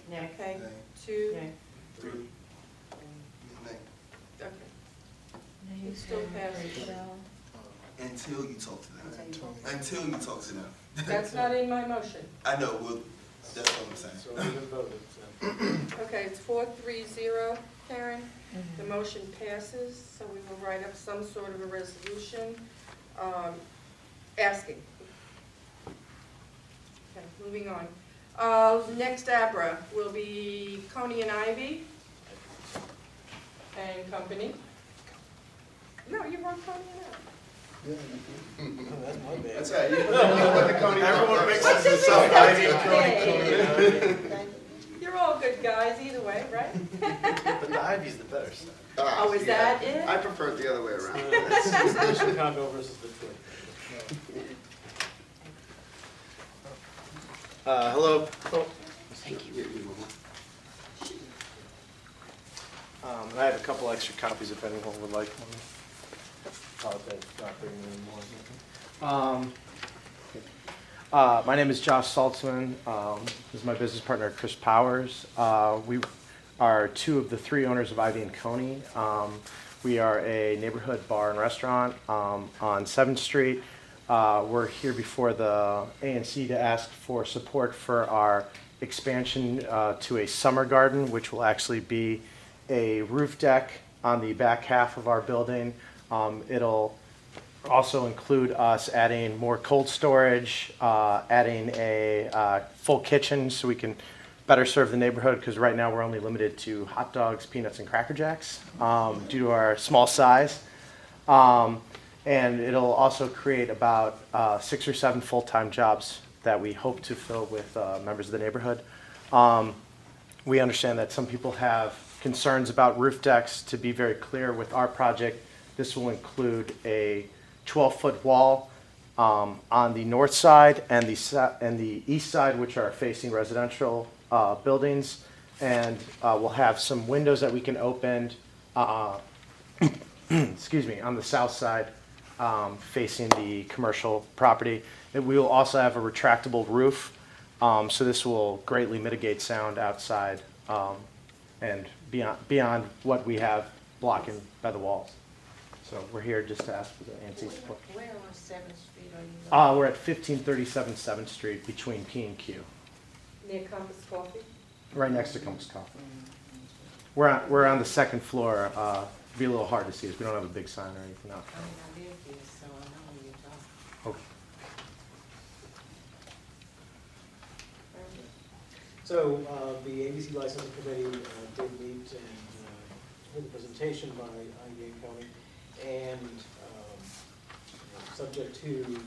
Nay. Okay, Nay. 2, Nay. 3. Nay. okay. It still passes. Until you talk to them. Until Until you talk to them. That's not in my motion. I know, well, that's what I'm saying. So we can vote it, so. Okay, it's 4-3-0, Karen. The motion passes, so we will write up some sort of a resolution asking. Okay, moving on. Next ABRA will be Coney and Ivy and Company. No, you wrote Coney and Ivy. That's my bad. That's right. You put the Coney Everyone mixes What's this this up. stuff Ivy, today? Coney. You're all good guys either way, right? But the Ivy's the better side. Oh, is that it? I prefer it the other way around. It's the Chicago versus the Twin. Hello. Thank you. And I have a couple extra copies if anyone would like one. Apologize for not bringing any more. My name is Josh Saltzman. This is my business partner, Chris Powers. We are two of the three owners of Ivy and Coney. We are a neighborhood bar and restaurant on 7th Street. We're here before the ANC to ask for support for our expansion to a summer garden, which will actually be a roof deck on the back half of our building. It'll also include us adding more cold storage, adding a full kitchen so we can better serve the neighborhood, because right now we're only limited to hot dogs, peanuts, and Cracker Jacks due to our small size. And it'll also create about 6 or 7 full-time jobs that we hope to fill with members of the neighborhood. We understand that some people have concerns about roof decks. To be very clear, with our project, this will include a 12-foot wall on the north side and the east side, which are facing residential buildings, and we'll have some windows that we can open, excuse me, on the south side facing the commercial property. And we will also have a retractable roof, so this will greatly mitigate sound outside and beyond what we have blocking by the walls. So we're here just to ask for the ANC support. Where on 7th Street are you? We're at 1537 7th Street between P and Q, Near Compass Coffee. right next to Compass Coffee. We're on the second floor. It'd be a little hard to see us. We don't have a big sign or anything out I mean, I live here, so I know where you're talking. there. Okay. So the ABC licensing committee did meet and heard the presentation by Ivy and Coney, and subject to the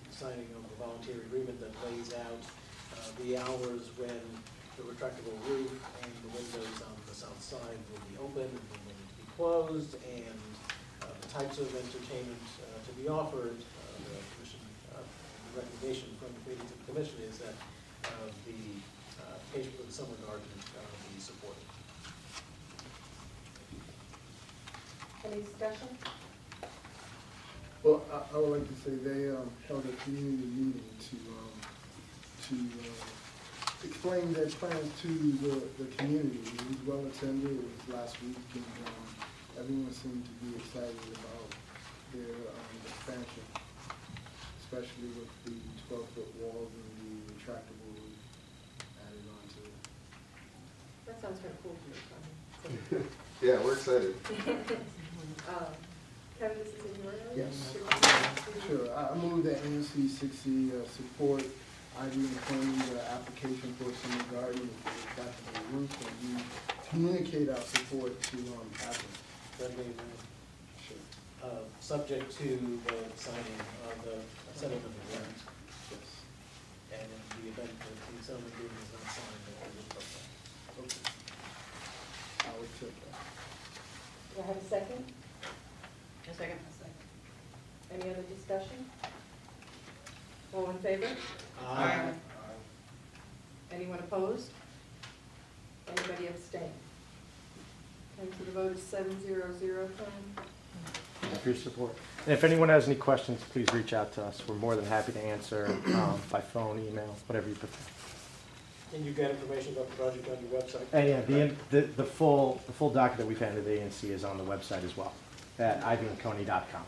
signing of a volunteer agreement that lays out the hours when the retractable roof and the windows on the south side will be open and when they need to be closed, and the types of entertainment to be offered. The commission, the recommendation from the committee to the commission is that the application for the summer garden be supported. Any discussion? Well, I would like to say they held a community meeting to explain their plans to the community. It was well attended. It was last week, and everyone seemed to be excited about their expansion, especially with the 12-foot walls and the retractable roof added onto it. That sounds kind of cool to me, Connie. Yeah, we're excited. Kevin, this is in your area? Yes. Sure. I move that ANC 60 support Ivy and Coney's application for a summer garden with a retractable roof, and we communicate our support to applicants. Friendly amendment. Sure. Subject to the signing of the settlement agreement, Yes. and in the event that the settlement agreement is not signed, that we will protest. Okay. I would accept that. Do I have a second? A second. Any other discussion? All in favor? Aye. Anyone opposed? Anybody abstain? Okay, so the vote is 7-0-0, Connie. For your support. And if anyone has any questions, please reach out to us. We're more than happy to answer by phone, email, whatever you prefer. And you've got information about the project on your website? And yeah, the full document that we've handed to the ANC is on the website as well, at ivyandconey.com.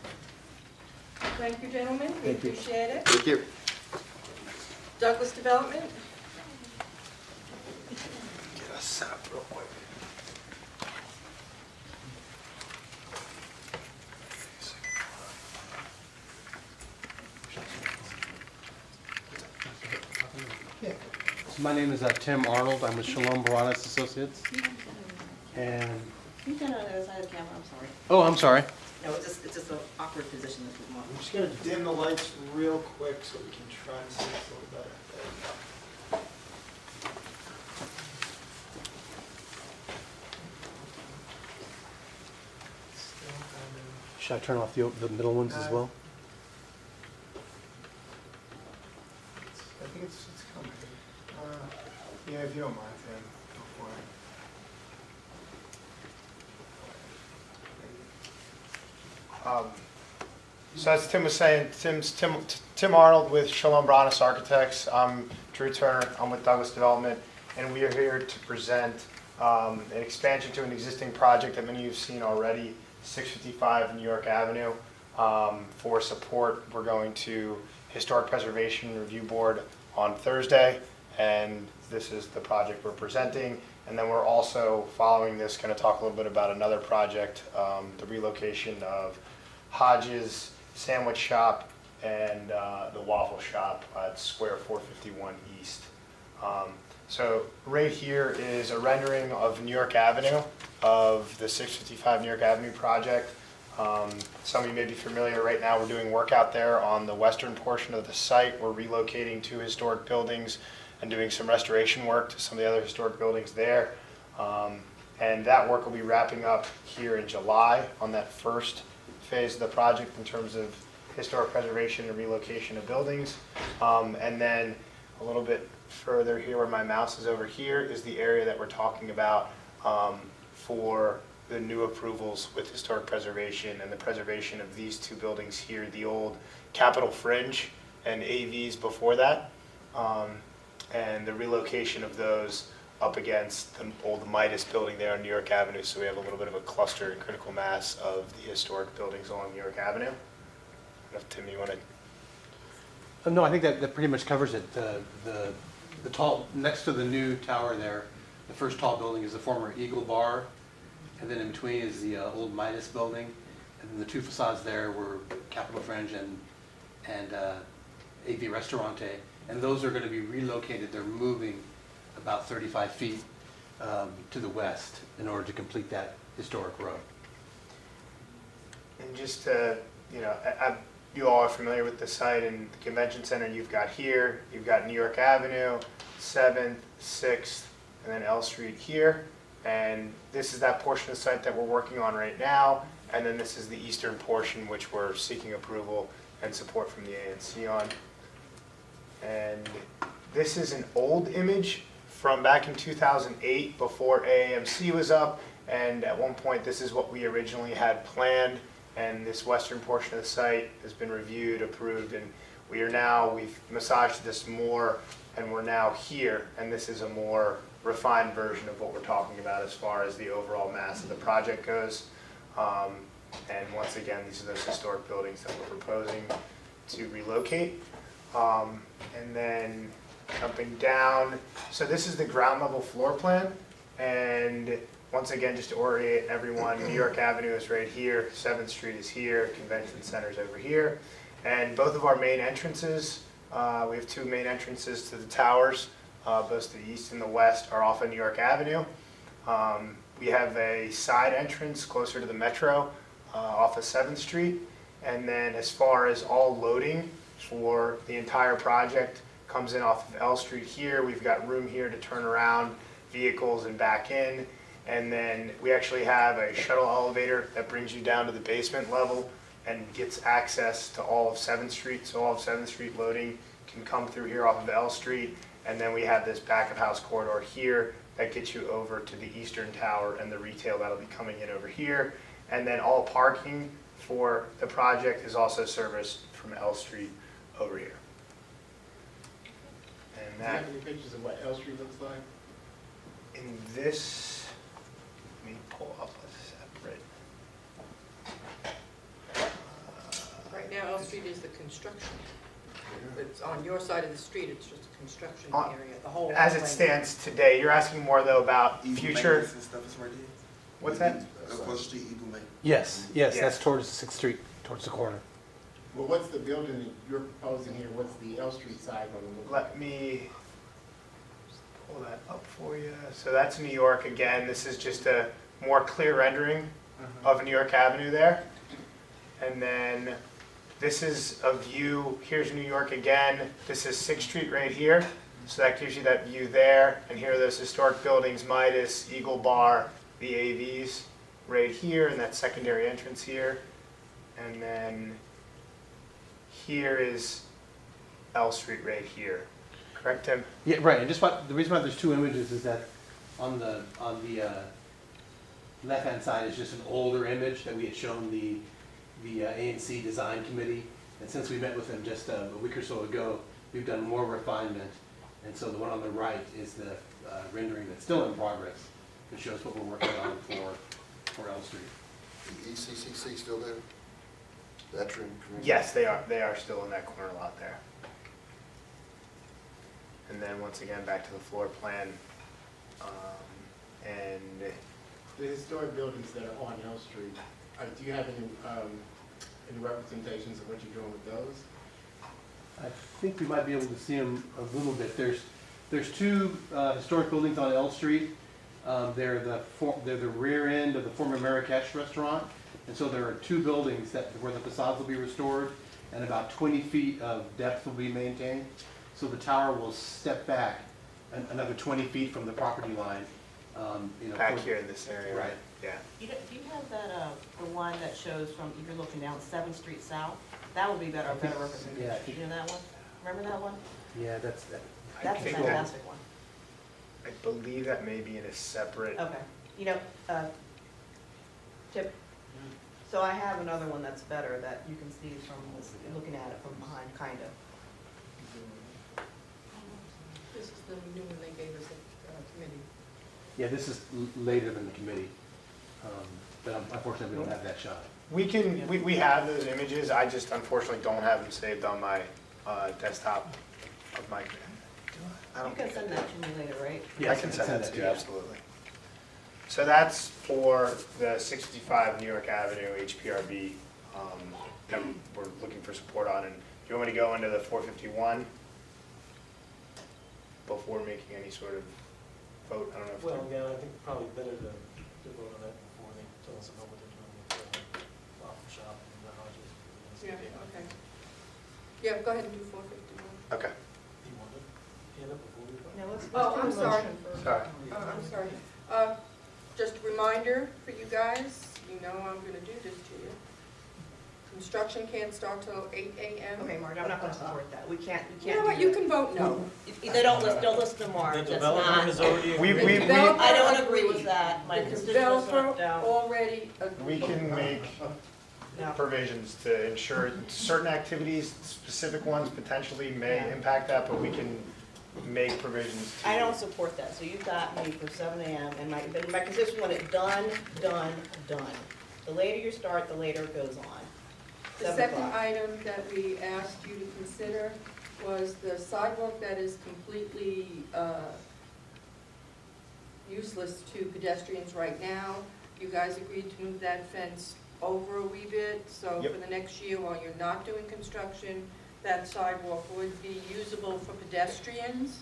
Thank you, gentlemen, we Thank you. appreciate it. Thank you. Douglas Development? Get us set up real quick. So my name is Tim Arnold. I'm with Shalom Baranas Associates. And, You can on the other side of the camera, I'm sorry. oh, I'm sorry. No, it's just an awkward position that we want. I'm just gonna dim the lights real quick so we can try and see this a little better. There you go. Still kind of- Should I turn off the middle ones as well? I think it's coming. Yeah, if you don't mind, Tim, go for it. So as Tim was saying, Tim Arnold with Shalom Baranas Architects. I'm Drew Turner. I'm with Douglas Development, and we are here to present an expansion to an existing project that many of you have seen already, 655 New York Avenue. For support, we're going to Historic Preservation Review Board on Thursday, and this is the project we're presenting. And then we're also, following this, going to talk a little bit about another project, the relocation of Hodges Sandwich Shop and the Waffle Shop at Square 451 East. So right here is a rendering of New York Avenue, of the 655 New York Avenue project. Some of you may be familiar, right now we're doing work out there on the western portion of the site. We're relocating 2 historic buildings and doing some restoration work to some of the other historic buildings there. And that work will be wrapping up here in July on that first phase of the project in terms of historic preservation and relocation of buildings. And then a little bit further here where my mouse is over here is the area that we're talking about for the new approvals with historic preservation and the preservation of these 2 buildings here, the old Capitol Fringe and AVs before that, and the relocation of those up against the old Midas building there on New York Avenue, so we have a little bit of a cluster and critical mass of the historic buildings along New York Avenue. I don't know if, Tim, you want to... No, I think that pretty much covers it. The tall, next to the new tower there, the first tall building is the former Eagle Bar, and then in between is the old Midas building, and then the 2 facades there were Capitol Fringe and AV Restaurante, and those are going to be relocated. They're moving about 35 feet to the west in order to complete that historic road. And just to, you all are familiar with the site and the convention center you've got here. You've got New York Avenue, 7th, 6th, and then L Street here. And this is that portion of the site that we're working on right now. And then this is the eastern portion, which we're seeking approval and support from the ANC on. And this is an old image from back in 2008 before AAMC was up. And at one point, this is what we originally had planned. And this western portion of the site has been reviewed, approved, and we've massaged this more, and we're now here. And this is a more refined version of what we're talking about as far as the overall mass of the project goes. And once again, these are those historic buildings that we're proposing to relocate. And then jumping down, so this is the ground level floor plan. And once again, just to orient everyone, New York Avenue is right here, 7th Street is here, Convention Center's over here. And both of our main entrances, we have 2 main entrances to the towers, both to the east and the west are off of New York Avenue. We have a side entrance closer to the Metro off of 7th Street. And then as far as all loading for the entire project comes in off of L Street here. We've got room here to turn around vehicles and back in. And then we actually have a shuttle elevator that brings you down to the basement level and gets access to all of 7th Street. So all of 7th Street loading can come through here off of L Street. And then we have this back of house corridor here that gets you over to the eastern tower and the retail that'll be coming in over here. And then all parking for the project is also serviced from L Street over here. And Do you have that, any pictures of what L Street looks like? in this, let me pull up a separate. Right now, L Street is the construction. It's on your side of the street, it's just a construction On- area, the whole. As it stands today, you're asking more though about Eagle future, Maintenance and stuff is right there? what's that? Across the street, Eagle Maintenance. Yes, yes, Yeah. that's towards Sixth Street, towards the corner. Well, what's the building that you're proposing here? What's the L Street side gonna look like? Let me pull that up for you. So that's New York again. This is just a more clear rendering of New York Avenue there. And then this is a view, here's New York again. This is Sixth Street right here. So that gives you that view there. And here are those historic buildings, Midas, Eagle Bar, the AVs right here, and that secondary entrance here. And then here is L Street right here. Correct, Tim? Yeah, right, and just the reason why there's two images is that on the left-hand side is just an older image that we had shown the ANC Design Committee. And since we met with them just a week or so ago, we've done more refinement. And so the one on the right is the rendering that's still in progress. It shows what we're working on for L Street. The ECCC still there? Veteran Community? Yes, they are. They are still in that corner lot there. And then once again, back to the floor plan. And The historic buildings that are on L Street, do you have any representations of what you're doing with those? I think we might be able to see them a little bit. There's two historic buildings on L Street. They're the rear end of the former Marrakesh restaurant. And so there are two buildings where the facades will be restored and about 20 feet of depth will be maintained. So the tower will step back another 20 feet from the property line. back here in this area, right? Yeah. Do you have that, the one that shows from, if you're looking down 7th Street South? That would be better, better representation. Yeah, I think- You know that one? Remember that one? Yeah, that's. That's a think that- fantastic one. I believe that may be in a separate. Okay. You know, Tip, so I have another one that's better that you can see from, looking at it from behind, kind of. This is the new one they gave us at committee. Yeah, this is later than the committee. But unfortunately, we don't have that shot. We have those images. I just unfortunately don't have them saved on my desktop of my. I don't You can think I send do. that to me later, right? Yeah, I can send that to you, absolutely. So that's for the 65 New York Avenue HPRB that we're looking for support on. And do you want me to go into the 451 before making any sort of vote? I don't know if. Well, yeah, I think probably better to vote on that before they tell us about what they're doing with the Waffle Shop and the Hodges. Yeah, okay. Yeah, go ahead and do 451. Okay. Do you want to hand up before we vote? No, let's Oh, do a I'm sorry. motion first. Sorry. I'm sorry. Just a reminder for you guys, you know I'm gonna do this to you. Construction can't start till 8 a.m. Okay, Mark, I'm not gonna support that. We can't You know what, do you that. can vote no. They don't listen to Mark, The that's developer has not. already We- agreed. we- The developer I don't agree with agreed. that. My The constituents developer don't. already We agreed. can make No. provisions to ensure certain activities, specific ones potentially may Yeah. impact that, but we can make provisions to. I don't support that, so you got me for 7 a.m. and my constituents want it done. The later you start, the later it goes on. The 7 second o'clock. item that we asked you to consider was the sidewalk that is completely useless to pedestrians right now. You guys agreed to move that fence over a wee bit, so Yep. for the next year, while you're not doing construction, that sidewalk would be usable for pedestrians,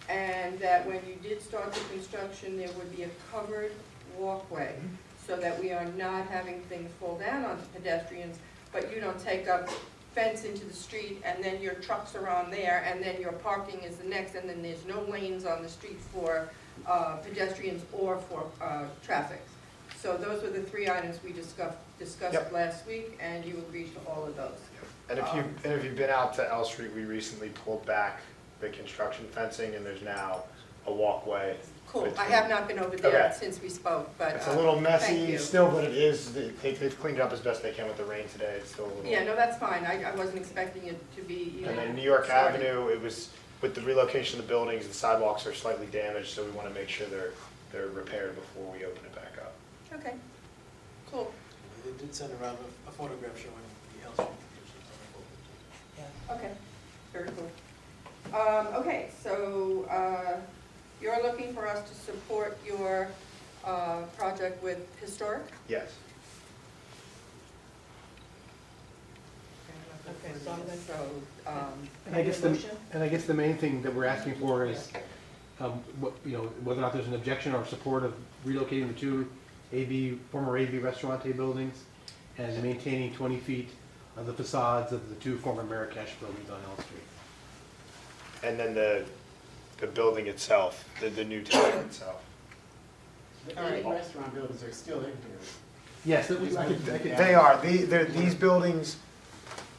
and that when you did start the construction, there would be a covered walkway, so that we are not having things fall down onto pedestrians, but you don't take up fence into the street, and then your trucks are on there, and then your parking is the next, and then there's no lanes on the street for pedestrians or for traffic. So those were the three items we discussed Yep. last week, and you agreed to all of those. And if you've been out to L Street, we recently pulled back the construction fencing and there's now a walkway. Cool, I between- have not been over there Okay. since we spoke, but. It's a little thank messy you. still, but it is, they've cleaned it up as best they can with the rain today. It's still a little. Yeah, no, that's fine, I wasn't expecting it to be, you know. And then New York started. Avenue, it was with the relocation of the buildings, the sidewalks are slightly damaged, so we want to make sure they're repaired before we open it back up. Okay, cool. They did send around a photograph showing the L Street conditions on the Okay, very cool. Okay, so you're looking for us to support your project with Historic? Yes. Okay, so I'm gonna, And I guess the main thing that we're asking for is, whether or not there's an objection or support of relocating the two former AV Restaurante buildings and maintaining 20 feet of the facades of the two former Marrakesh buildings on L Street. And then the building itself, the new tower itself. The All right. restaurant buildings are still in here. Yes, I could. They are, these buildings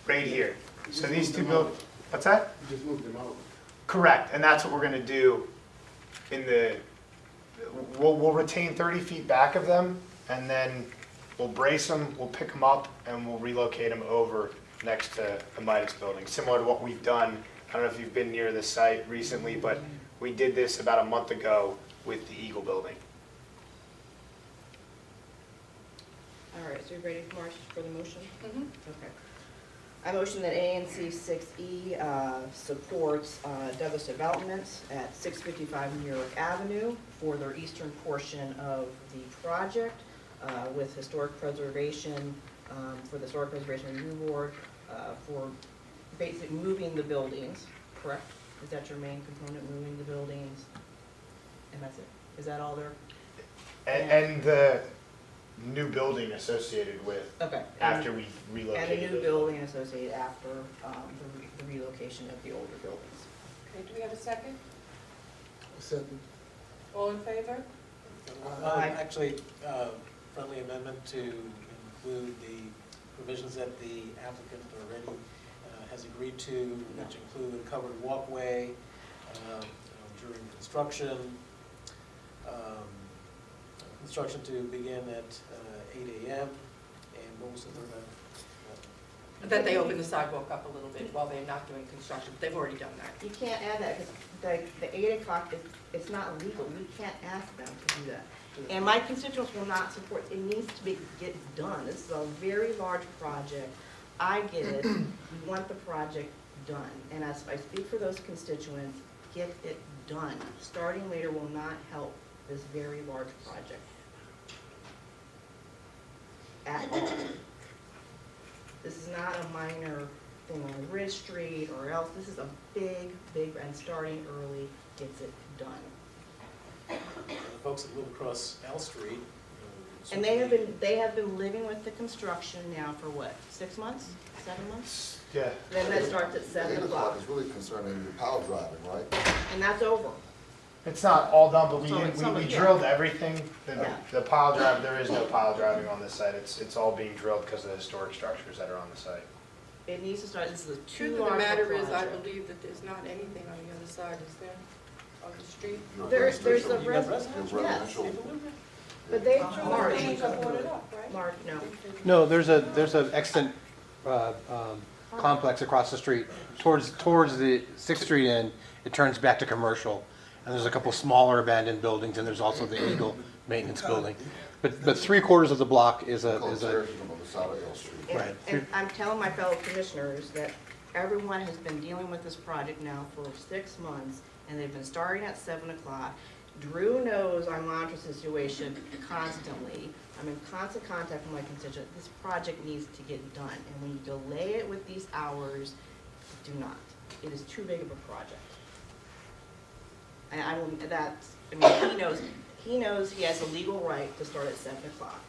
right here. So these two buildings, what's that? You just moved them over. Correct, and that's what we're gonna do in we'll retain 30 feet back of them, and then we'll brace them, we'll pick them up, and we'll relocate them over next to the Midas building, similar to what we've done. I don't know if you've been near the site recently, but we did this about a month ago with the Eagle building. All right, so you ready, Marsh, for the motion? Mhm. Okay. I motion that ANC 6E supports Douglas Developments at 655 New York Avenue for their eastern portion of the project with historic preservation, for the Historic Preservation Review Board, for basically moving the buildings, correct? Is that your main component, moving the buildings? And that's it? Is that all there? And the new building associated with, Okay. after we And relocated a new it. building associated after the relocation of the older buildings. Okay, do we have a second? Second. All in favor? Aye. Actually, friendly amendment to include the provisions that the applicant already has agreed to, which include a covered walkway during construction, construction to begin at 8 a.m. And what was the third item? That they open the sidewalk up a little bit while they're not doing construction. They've already done that. You can't add that, because the 8 o'clock, it's not legal, we can't ask them to do that. And my constituents will not support, it needs to get done, this is a very large project, I get it, we want the project done. And as I speak for those constituents, get it done. Starting later will not help this very large project at all. This is not a minor thing on Ridge Street or else, this is a big, and starting early gets it done. The folks that live across L Street. And they have been living with the construction now for what, 6 months, 7 months? Yeah. Then that starts at 8 7 o'clock, is really concerning your power driving, right? and that's over. It's not all done, but we Yeah. drilled everything. Yeah. The pile drive, there is no pile driving on this site. It's all being drilled because of the historic structures that are on the site. It needs to start, this is a too Truth of large the a matter is, I project. believe that there's not anything on the other side, is there, of the street? Your There's a residential- You got res, residential? yes, residential- but they, Mark, Mark, they bought it up, right? Mark, no. No, there's an extant complex across the street. Towards the 6th Street end, it turns back to commercial. And there's a couple smaller abandoned buildings, and there's also the Eagle Maintenance Building. But 3/4 of the block is a, Called Sheridan on the side of L Street. And- Right. And I'm telling my fellow commissioners that everyone has been dealing with this project now for 6 months, and they've been starting at 7 o'clock. Drew knows I monitor the situation constantly. I'm in constant contact with my constituent. This project needs to get done, and when you delay it with these hours, do not. It is too big of a project. And I will, he knows he has a legal right to start at 7 o'clock.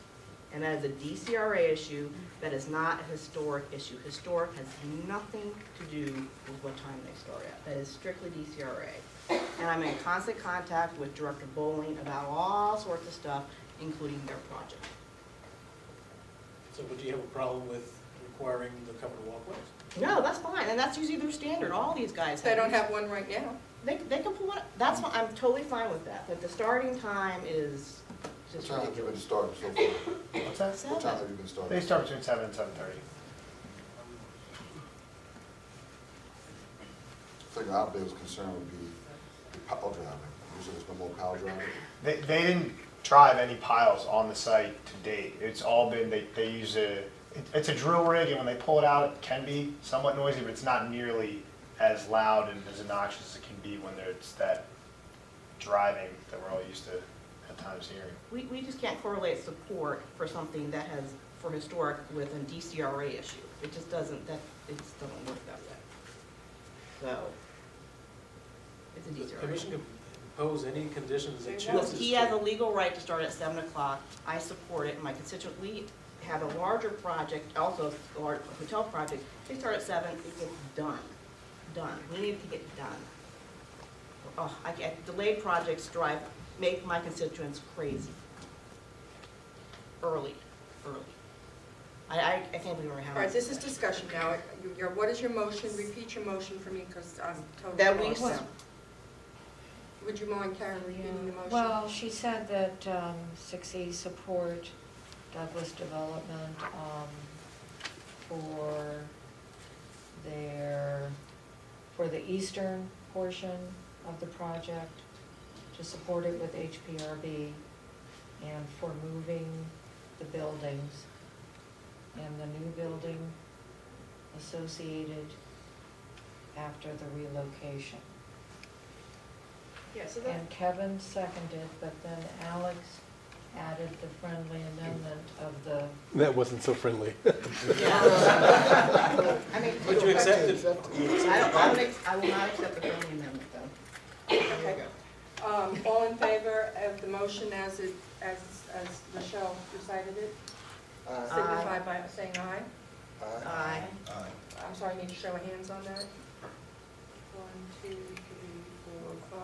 And that is a DCRA issue, that is not a historic issue. Historic has nothing to do with what time they start at. That is strictly DCRA. And I'm in constant contact with Director Bowling about all sorts of stuff, including their project. So would you have a problem with requiring the covered walkways? No, that's fine, and that's usually their standard, all these guys have. They don't have one right now. They can put one, that's, I'm totally fine with that, but the starting time is What just time have you been ridiculous. starting so far? What's that? What time have you been starting? They start between 7 and 7:30. thing our biggest concern would be the pile driving. Usually there's no more pile driving. They didn't drive any piles on the site to date. It's all been, they use it's a drill rig, and when they pull it out, it can be somewhat noisy, but it's not nearly as loud and as obnoxious as it can be when there's that driving that we're all used to at times hearing. We just can't correlate support for something that has, for historic with a DCRA issue. It just doesn't, it just doesn't work that way. So, it's a The DCRA. commission can impose any conditions it They Well, chooses. he has a legal right to start at 7 o'clock. I support it, and my constituent, we have a larger project, also a large hotel project. They start at 7, it gets done. Done. We need to get done. Oh, delayed projects make my constituents crazy. Early. I can't believe we're having. All right, this is discussion now. What is your motion? Repeat your motion for me, because I'm totally That we lost. Would you mind, Karen, repeating the motion? Well, she said that 6E support Douglas Development for the eastern portion of the project, to support it with HPRB, and for moving the buildings and the new building associated after the relocation. Yeah, so that, And Kevin seconded, but then Alex added the friendly amendment of the, That wasn't so friendly. yeah. I mean, Would you accept it? I will not accept the friendly amendment, though. Okay. All in favor of the motion as Michelle recited it? Signify by saying aye. Aye. I'm sorry, I need to show of hands on that. 1, 2, 3, 4,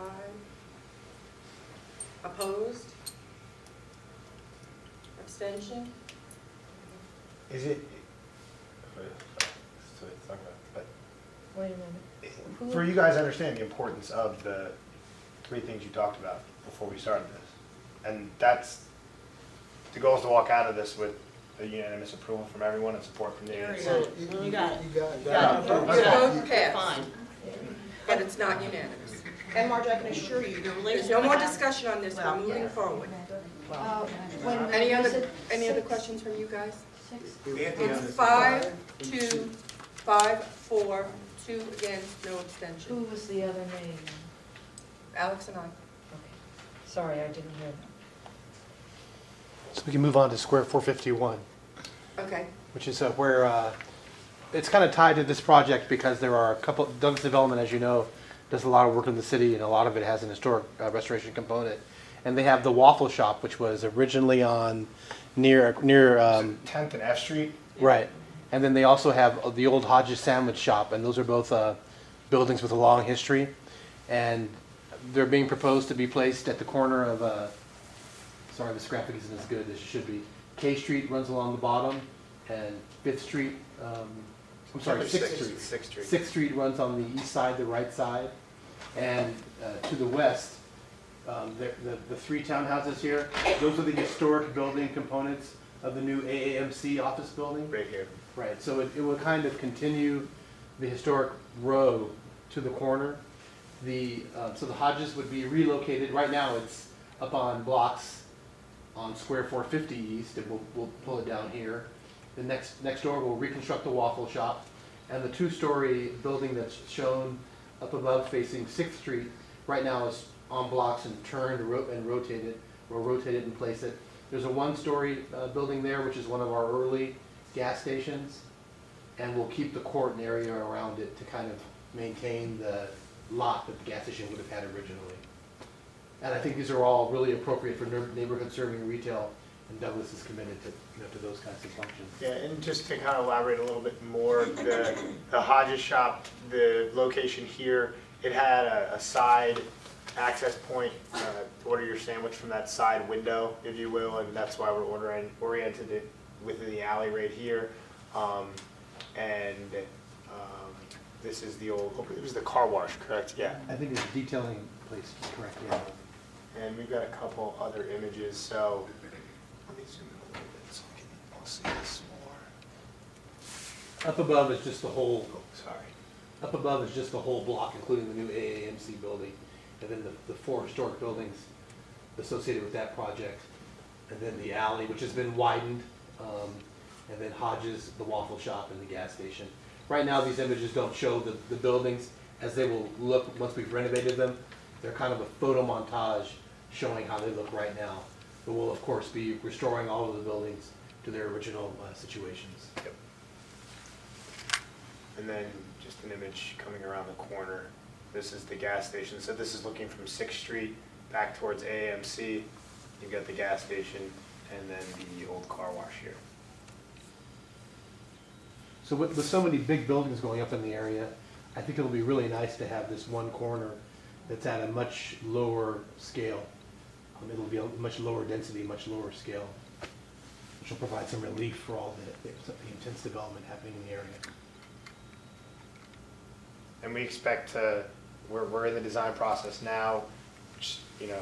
5. Opposed? Abstention? Is it? wait a minute. For you guys to understand the importance of the 3 things you talked about before we started this. And the goal is to walk out of this with a unanimous approval from everyone and support from the agency. So, you got it. You got it. You got it. Your vote passed, Fine. but it's not unanimous. And Marge, I can assure you, the There's relationship. no more I have- discussion on this, we're Well, moving yeah. forward. Well, Wait a minute, Any was other, it any other 6? questions from you guys? 6? It's 5, 2, 5, 4, 2 against, no abstention. Who was the other name? Alex and I. Okay, sorry, I didn't hear that. So we can move on to Square 451, Okay. which is where it's kind of tied to this project because there are a couple, Douglas Development, as you know, does a lot of work in the city, and a lot of it has an historic restoration component. And they have the Waffle Shop, which was originally on near 10th and F Street. right. And then they also have the old Hodges Sandwich Shop, and those are both buildings with a long history. And they're being proposed to be placed at the corner of, sorry, this graphic isn't as good as it should be. K Street runs along the bottom, and 5th Street, I'm sorry, 6th Street. 6th Street. 6th Street runs on the east side, the right side. And to the west, the 3 townhouses here, those are the historic building components of the new AAMC office building. Right here. Right, so it will kind of continue the historic row to the corner. So the Hodges would be relocated. Right now, it's up on blocks on Square 450 East, and we'll pull it down here. The next door, we'll reconstruct the Waffle Shop, and the 2-story building that's shown up above facing 6th Street right now is on blocks and turned and rotated. We'll rotate it and place it. There's a 1-story building there, which is one of our early gas stations, and we'll keep the court and area around it to kind of maintain the lot that the gas station would have had originally. And I think these are all really appropriate for neighborhood serving retail, and Douglas is committed to those kinds of functions. Yeah, and just to kind of elaborate a little bit more, the Hodges Shop, the location here, it had a side access point to order your sandwich from that side window, if you will, and that's why we're oriented it within the alley right here. This is the old, it was the car wash, correct? Yeah. I think it's detailing place, correct, yeah. And we've got a couple other images, so let me zoom in a little bit so we can all see this more. Up above is just the whole Oh, sorry. Up above is just the whole block, including the new AAMC building, and then the 4 historic buildings associated with that project, and then the alley, which has been widened, and then Hodges, the waffle shop, and the gas station. Right now, these images don't show the buildings as they will look once we've renovated them. They're kind of a photo montage showing how they look right now. But we'll, of course, be restoring all of the buildings to their original situations. Yep. And then just an image coming around the corner. This is the gas station. So this is looking from 6th Street back towards AAMC. You've got the gas station and then the old car wash here. So with so many big buildings going up in the area, I think it'll be really nice to have this one corner that's at a much lower scale. It'll be a much lower density, much lower scale, which will provide some relief for all the intense development happening in the area. And we expect to, we're in the design process now, which, you know,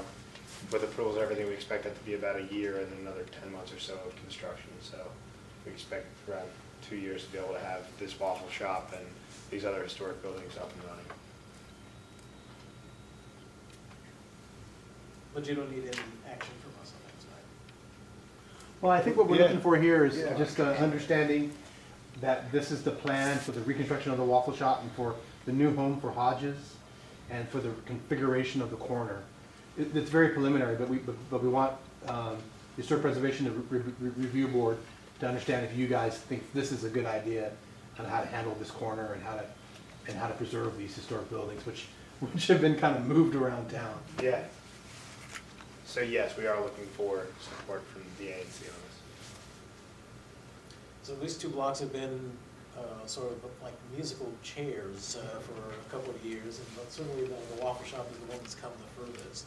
with approvals and everything, we expect that to be about a year and then another 10 months or so of construction. So we expect around 2 years to be able to have this waffle shop and these other historic buildings up and running. But you don't need any action from us on that side. Well, I think what we're Yeah. looking for here is Yeah. just understanding that this is the plan for the reconstruction of the waffle shop and for the new home for Hodges and for the configuration of the corner. It's very preliminary, but we want the Historic Preservation Review Board to understand if you guys think this is a good idea on how to handle this corner and how to preserve these historic buildings, which have been kind of moved around town. Yeah. So yes, we are looking for support from the ANC on this. So these 2 blocks have been sort of like musical chairs for a couple of years, and but certainly the waffle shop is the one that's come the furthest.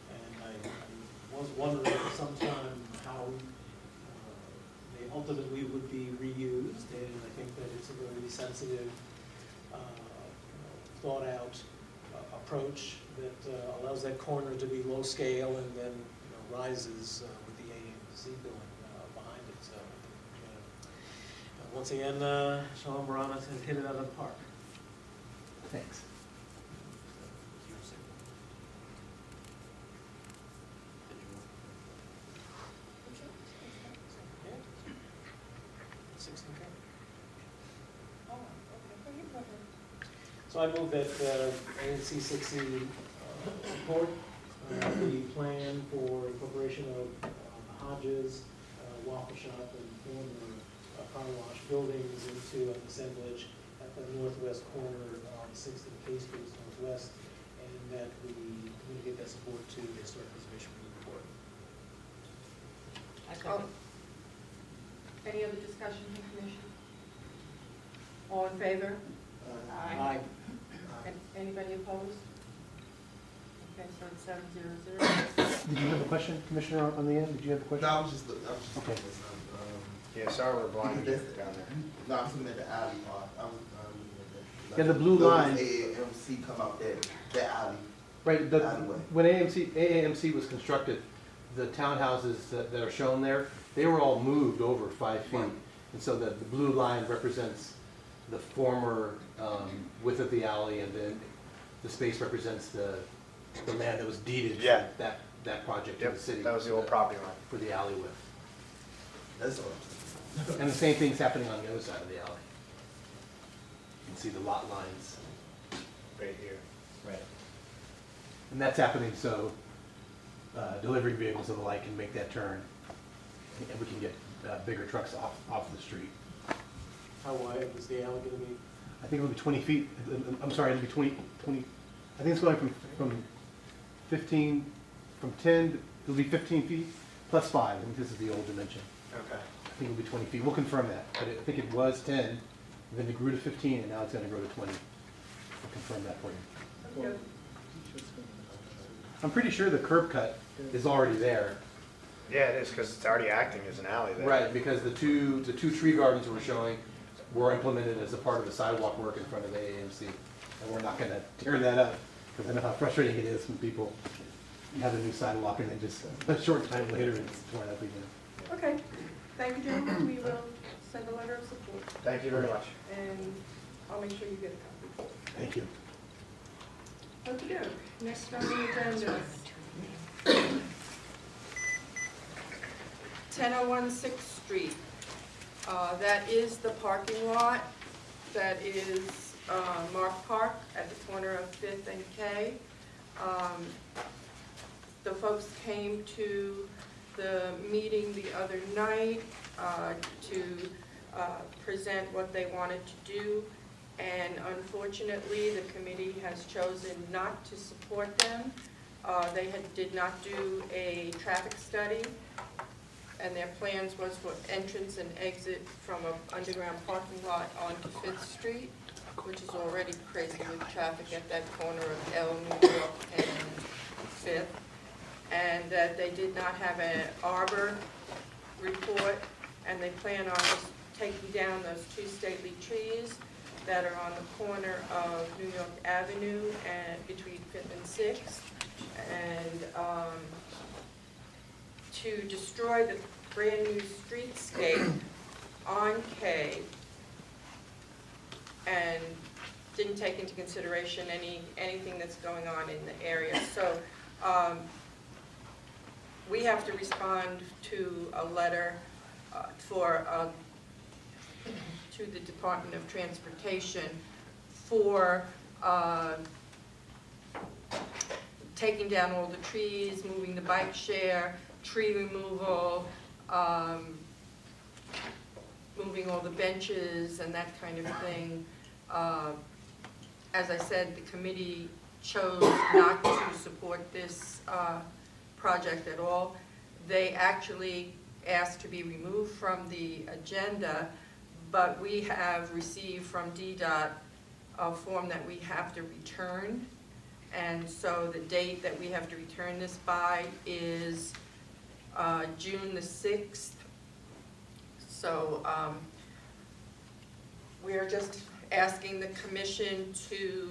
And I was wondering for some time how they ultimately would be reused, and I think that it's a very sensitive, thought-out approach that allows that corner to be low scale and then rises with the AMC building behind it. So once again, Sean Baranas has hit it out of the park. Thanks. Yeah. 16K. So I move that ANC 60 support the plan for incorporation of the Hodges, waffle shop, and former car wash buildings into an assemblage at the northwest corner of 6th and K Street northwest, and that we communicate that support to the Historic Preservation Board. I second. Any other discussion from commission? All in favor? Aye. And anybody opposed? Okay, so it's 7-0-0. Did you have a question, Commissioner, on the end? Did you have a question? No, I was just Okay. Yeah, sorry we're blind down there. No, I was looking at the alley part. I was looking at that. Yeah, the blue line. AAMC come out there, that alley. Right, Alleyway. when AAMC was constructed, the townhouses that are shown there, they were all moved over 5 feet. Right. And so the blue line represents the former width of the alley, and then the space represents the land that was deeded for Yeah. that project to the Yep, city. that was the old property line. For the alley width. That's all. And the same thing's happening on the other side of the alley. You can see the lot lines. Right here. Right. And that's happening so delivery vehicles and the like can make that turn, and we can get bigger trucks off the street. How wide is the alley going to be? I think it'll be 20 feet, I'm sorry, it'll be 20, I think it's going from 15, from 10, it'll be 15 feet plus 5, I think this is the old dimension. Okay. I think it'll be 20 feet, we'll confirm that, but I think it was 10, and then it grew to 15, and now it's gonna grow to 20. We'll confirm that for you. Okay. I'm pretty sure the curb cut is already there. Yeah, it is, because it's already acting as an alley there. Right, because the two tree gardens we're showing were implemented as a part of the sidewalk work in front of AAMC. And we're not gonna tear that up, because I know how frustrating it is when people have a new sidewalk and then just a short time later it's torn up again. Okay, thank you, gentlemen. We will send a letter of support, Thank you very much. and I'll make sure you get a copy. Thank you. Okay, next on the agenda. 1001 6th Street. That is the parking lot that is Mark Park at the corner of 5th and K. The folks came to the meeting the other night to present what they wanted to do, and unfortunately, the committee has chosen not to support them. They did not do a traffic study, and their plans was for entrance and exit from an underground parking lot onto 5th Street, which is already crazy with traffic at that corner of L, New York, and 5th. And that they did not have an arbor report, and they plan on just taking down those two stately trees that are on the corner of New York Avenue and between 5th and 6th, and to destroy the brand new streetscape on K, and didn't take into consideration anything that's going on in the area. So we have to respond to a letter to the Department of Transportation for taking down all the trees, moving the bike share, tree removal, moving all the benches and that kind of thing. As I said, the committee chose not to support this project at all. They actually asked to be removed from the agenda, but we have received from DDOT a form that we have to return. And so the date that we have to return this by is June the 6th. So we are just asking the commission to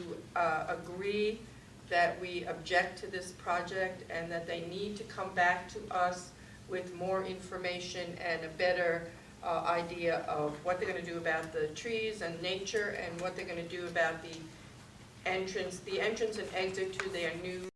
agree that we object to this project and that they need to come back to us with more information and a better idea of what they're going to do about the trees and nature, and what they're going to do about the entrance and exit to their new